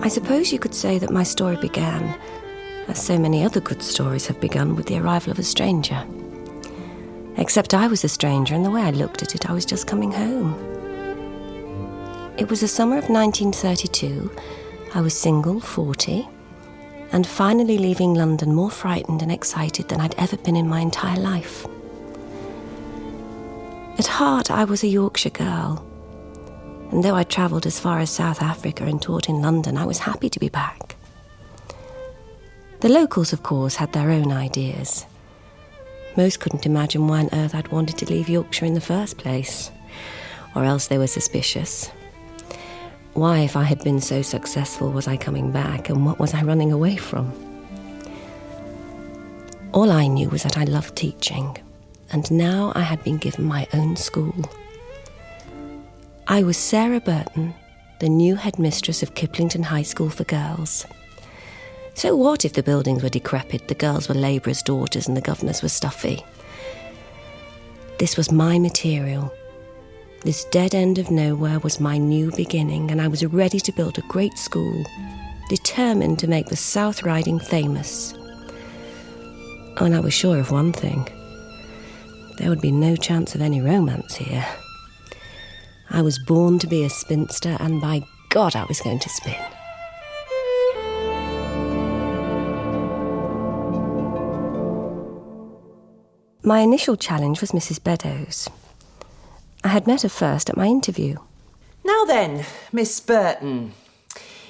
I suppose you could say that my story began, as so many other good stories have begun, with the arrival of a stranger. Except I was a stranger, and the way I looked at it, I was just coming home. It was the summer of 1932. I was single, 40, and finally leaving London more frightened and excited than I'd ever been in my entire life. At heart, I was a Yorkshire girl, and though I'd travelled as far as South Africa and taught in London, I was happy to be back. The locals, of course, had their own ideas. Most couldn't imagine why on earth I'd wanted to leave Yorkshire in the first place, or else they were suspicious. Why, if I had been so successful, was I coming back, and what was I running away from? All I knew was that I loved teaching, and now I had been given my own school. I was Sarah Burton, the new headmistress of Kiplington High School for Girls. So what if the buildings were decrepit, the girls were labourers' daughters and the governors were stuffy? This was my material. This dead end of nowhere was my new beginning, and I was ready to build a great school, determined to make the South Riding famous. Oh, and I was sure of one thing. There would be no chance of any romance here. I was born to be a spinster, and by God I was going to spin. My initial challenge was Mrs. Beddoes. I had met her first at my interview. Now then, Miss Burton,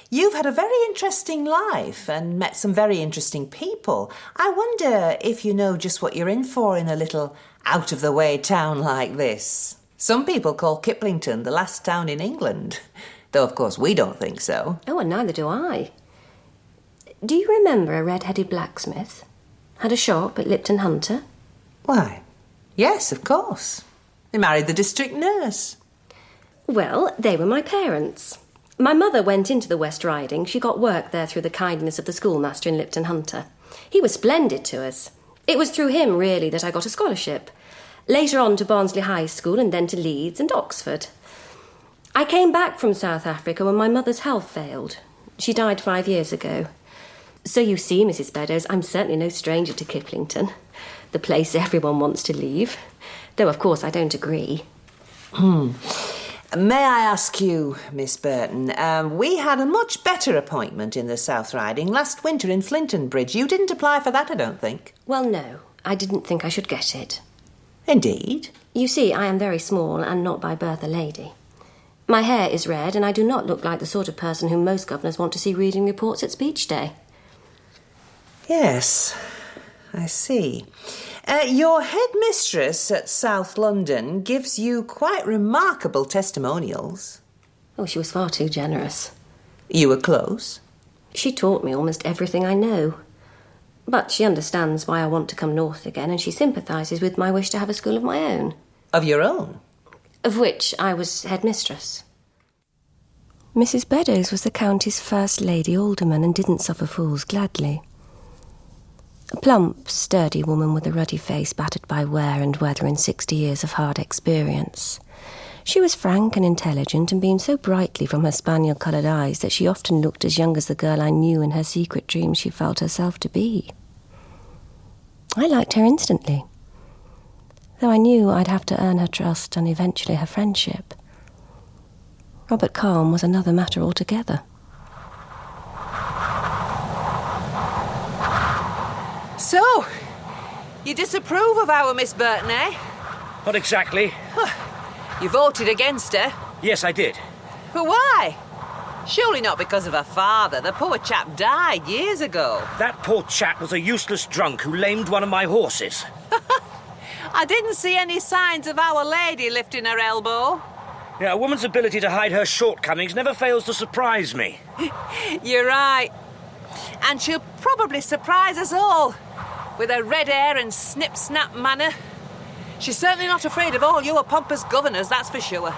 you've had a very interesting life and met some very interesting people. I wonder if you know just what you're in for in a little out-of-the-way town like this. Some people call Kiplington the last town in England, though of course we don't think so. Oh, and neither do I. Do you remember a red-headed blacksmith? Had a shop at Lipton Hunter? Why, yes, of course. They married the district nurse. Well, they were my parents. My mother went into the West Riding. She got work there through the kindness of the schoolmaster in Lipton Hunter. He was splendid to us. It was through him, really, that I got a scholarship. Later on to Barnsley High School and then to Leeds and Oxford. I came back from South Africa when my mother's health failed. She died 5 years ago. So you see, Mrs. Beddoes, I'm certainly no stranger to Kiplington, the place everyone wants to leave. Though, of course, I don't agree. May I ask you, Miss Burton, we had a much better appointment in the South Riding last winter in Flintonbridge. You didn't apply for that, I don't think. Well, no, I didn't think I should get it. Indeed? You see, I am very small and not by birth a lady. My hair is red and I do not look like the sort of person whom most governors want to see reading reports at speech day. Yes, I see. Your headmistress at South London gives you quite remarkable testimonials. Oh, she was far too generous. You were close? She taught me almost everything I know. But she understands why I want to come north again, and she sympathises with my wish to have a school of my own. Of your own? Of which I was headmistress. Mrs. Beddoes was the county's first lady alderman and didn't suffer fools gladly. A plump, sturdy woman with a ruddy face battered by wear and weather and 60 years of hard experience. She was frank and intelligent and beamed so brightly from her spaniel-coloured eyes that she often looked as young as the girl I knew in her secret dreams she felt herself to be. I liked her instantly, though I knew I'd have to earn her trust and eventually her friendship. Robert Calm was another matter altogether. So, you disapprove of our Miss Burton, eh? Not exactly. You voted against her? Yes, I did. But why? Surely not because of her father. The poor chap died years ago. That poor chap was a useless drunk who lamed one of my horses. I didn't see any signs of Our Lady lifting her elbow. Yeah, a woman's ability to hide her shortcomings never fails to surprise me. You're right. And she'll probably surprise us all, with her red hair and snip-snap manner. She's certainly not afraid of all you pompous governors, that's for sure.